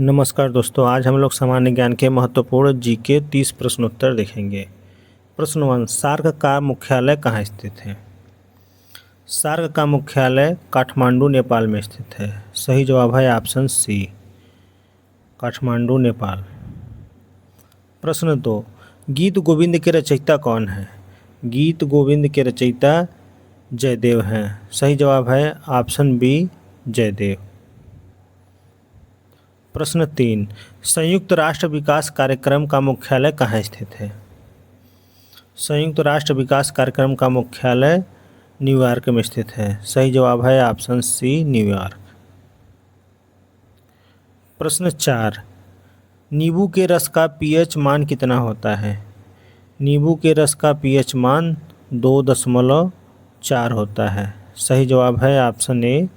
नमस्कार दोस्तों, आज हम लोग सामान्य ज्ञान के महत्वपूर्ण जीके 30 प्रश्नोत्तर देखेंगे। प्रश्न 1, सार्क का मुख्यालय कहाँ स्थित है? सार्क का मुख्यालय काठमांडू, नेपाल में स्थित है। सही जवाब है ऑप्शन सी, काठमांडू, नेपाल। प्रश्न 2, गीत गोविंद के रचयिता कौन है? गीत गोविंद के रचयिता जयदेव हैं। सही जवाब है ऑप्शन बी, जयदेव। प्रश्न 3, संयुक्त राष्ट्र विकास कार्यक्रम का मुख्यालय कहाँ स्थित है? संयुक्त राष्ट्र विकास कार्यक्रम का मुख्यालय न्यूयॉर्क में स्थित है। सही जवाब है ऑप्शन सी, न्यूयॉर्क। प्रश्न 4, नींबू के रस का पीएच मान कितना होता है? नींबू के रस का पीएच मान 2.4 होता है। सही जवाब है ऑप्शन ए,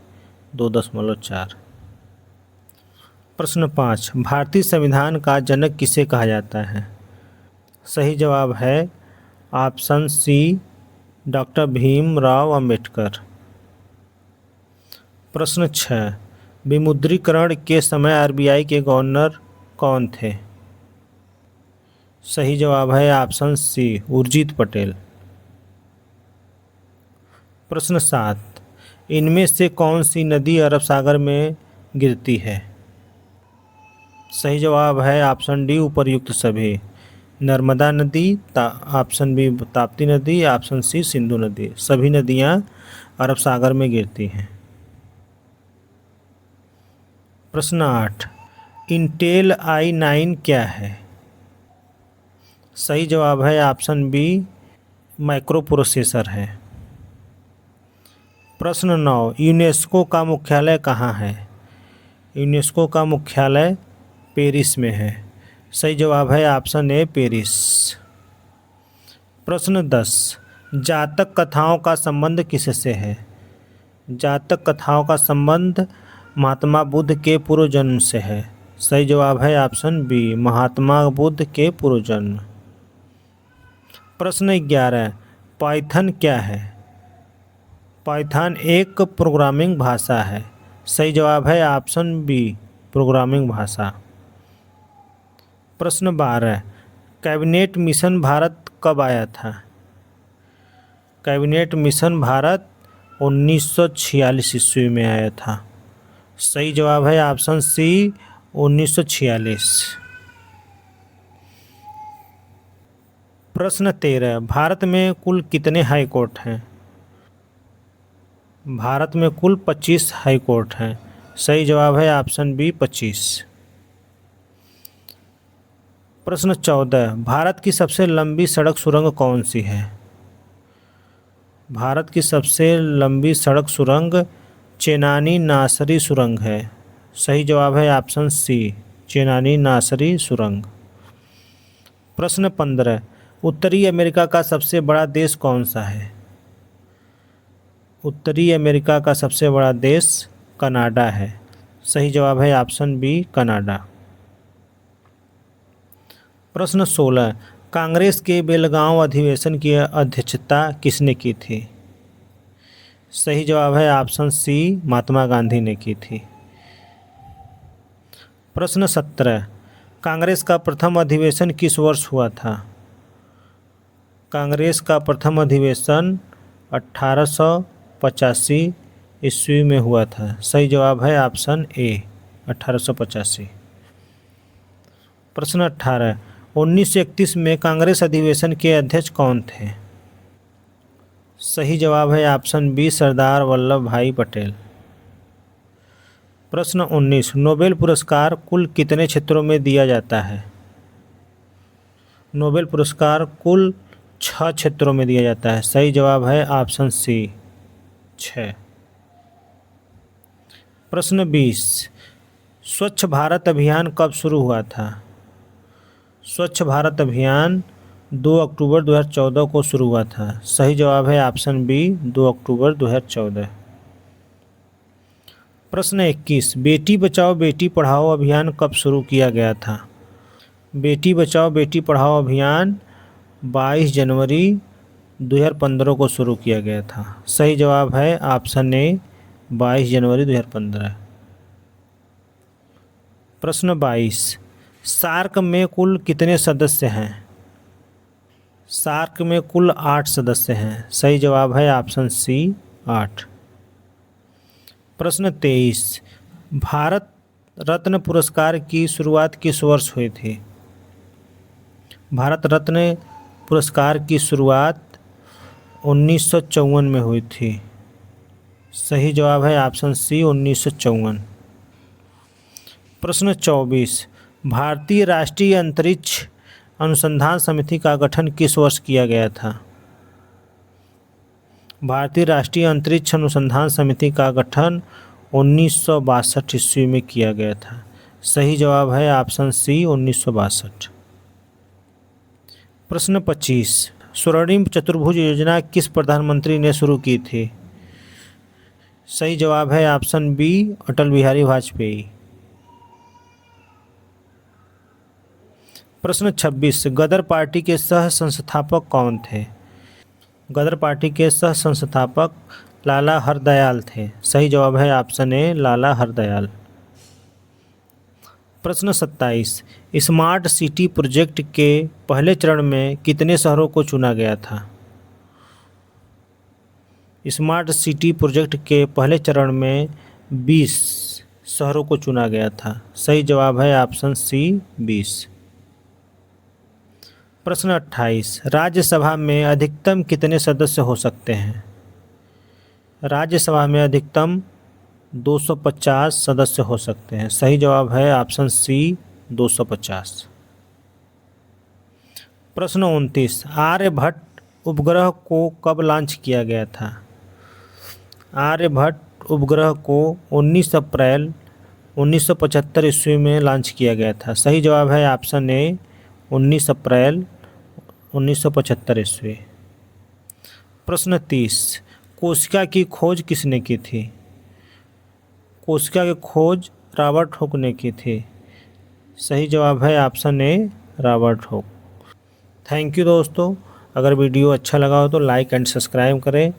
2.4। प्रश्न 5, भारतीय संविधान का जनक किसे कहा जाता है? सही जवाब है option C, doctor Bhimrao Ambedkar. प्रश्न 6, विमुद्रीकरण के समय आरबीआई के गवर्नर कौन थे? सही जवाब है ऑप्शन सी, उर्जित पटेल। प्रश्न 7, इनमें से कौन सी नदी अरब सागर में गिरती है? सही जवाब है ऑप्शन डी, उपर्युक्त सभी। नर्मदा नदी, ऑप्शन बी ताप्ती नदी, ऑप्शन सी सिंधु नदी। सभी नदियां अरब सागर में गिरती हैं। प्रश्न 8, इंटेल i9 क्या है? सही जवाब है ऑप्शन बी, माइक्रो प्रोसेसर है। प्रश्न 9, यूनेस्को का मुख्यालय कहाँ है? यूनेस्को का मुख्यालय पेरिस में है। सही जवाब है ऑप्शन ए, पेरिस। प्रश्न 10, जातक कथाओं का संबंध किससे है? जातक कथाओं का संबंध महात्मा बुद्ध के पूर्व जन्म से है। सही जवाब है ऑप्शन बी, महात्मा बुद्ध के पूर्व जन्म। प्रश्न 11, पाइथन क्या है? पाइथन एक प्रोग्रामिंग भाषा है। सही जवाब है ऑप्शन बी, प्रोग्रामिंग भाषा। प्रश्न 12, कैबिनेट मिशन भारत कब आया था? कैबिनेट मिशन भारत 1946 ईस्वी में आया था। सही जवाब है ऑप्शन सी, 1946। प्रश्न 13, भारत में कुल कितने हाई कोर्ट हैं? भारत में कुल 25 हाई कोर्ट हैं। सही जवाब है ऑप्शन बी, 25। प्रश्न 14, भारत की सबसे लंबी सड़क सुरंग कौन सी है? भारत की सबसे लंबी सड़क सुरंग चेनानी नासरी सुरंग है। सही जवाब है ऑप्शन सी, चेनानी नासरी सुरंग। प्रश्न 15, उत्तरी अमेरिका का सबसे बड़ा देश कौन सा है? उत्तरी अमेरिका का सबसे बड़ा देश कनाडा है। सही जवाब है ऑप्शन बी, कनाडा। प्रश्न 16, कांग्रेस के बेलगांव अधिवेशन की अध्यक्षता किसने की थी? सही जवाब है ऑप्शन सी, महात्मा गांधी ने की थी। प्रश्न 17, कांग्रेस का प्रथम अधिवेशन किस वर्ष हुआ था? कांग्रेस का प्रथम अधिवेशन 1885 ईस्वी में हुआ था। सही जवाब है ऑप्शन ए, 1885। प्रश्न 18, 1931 में कांग्रेस अधिवेशन के अध्यक्ष कौन थे? सही जवाब है ऑप्शन बी, सरदार वल्लभ भाई पटेल। प्रश्न 19, नोबेल पुरस्कार कुल कितने क्षेत्रों में दिया जाता है? नोबेल पुरस्कार कुल 6 क्षेत्रों में दिया जाता है। सही जवाब है ऑप्शन सी, 6। प्रश्न 20, स्वच्छ भारत अभियान कब शुरू हुआ था? स्वच्छ भारत अभियान 2 अक्टूबर 2014 को शुरू हुआ था। सही जवाब है ऑप्शन बी, 2 अक्टूबर 2014। प्रश्न 21, बेटी बचाओ बेटी पढ़ाओ अभियान कब शुरू किया गया था? बेटी बचाओ बेटी पढ़ाओ अभियान 22 जनवरी 2015 को शुरू किया गया था। सही जवाब है ऑप्शन ए, 22 जनवरी 2015। प्रश्न 22, सार्क में कुल कितने सदस्य हैं? सार्क में कुल 8 सदस्य हैं। सही जवाब है ऑप्शन सी 8। प्रश्न 23, भारत रत्न पुरस्कार की शुरुआत किस वर्ष हुई थी? भारत रत्न पुरस्कार की शुरुआत 1954 में हुई थी। सही जवाब है ऑप्शन सी 1954। प्रश्न 24, भारतीय राष्ट्रीय अंतरिक्ष अनुसंधान समिति का गठन किस वर्ष किया गया था? भारतीय राष्ट्रीय अंतरिक्ष अनुसंधान समिति का गठन 1962 ईस्वी में किया गया था। सही जवाब है ऑप्शन सी 1962। प्रश्न 25, स्वर्णिम चतुर्भुज योजना किस प्रधानमंत्री ने शुरू की थी? सही जवाब है ऑप्शन बी अटल बिहारी वाजपेयी। प्रश्न 26, गदर पार्टी के सह संस्थापक कौन थे? गदर पार्टी के सह संस्थापक लाला हरदयाल थे। सही जवाब है ऑप्शन ए लाला हरदयाल। प्रश्न 27, स्मार्ट सिटी प्रोजेक्ट के पहले चरण में कितने शहरों को चुना गया था? स्मार्ट सिटी प्रोजेक्ट के पहले चरण में 20 शहरों को चुना गया था। सही जवाब है ऑप्शन सी 20। प्रश्न 28, राज्यसभा में अधिकतम कितने सदस्य हो सकते हैं? राज्यसभा में अधिकतम 250 सदस्य हो सकते हैं। सही जवाब है ऑप्शन सी 250। प्रश्न 29, आर्यभट्ट उपग्रह को कब लॉन्च किया गया था? आर्यभट्ट उपग्रह को 19 अप्रैल 1975 ईस्वी में लॉन्च किया गया था। सही जवाब है ऑप्शन ए 19 अप्रैल 1975 ईस्वी। प्रश्न 30, कोशिका की खोज किसने की थी? कोशिका की खोज रॉबर्ट हुक ने की थी। सही जवाब है option A Robert Hooke. Thank you दोस्तों। अगर वीडियो अच्छा लगा हो तो लाइक एंड सब्सक्राइब करें।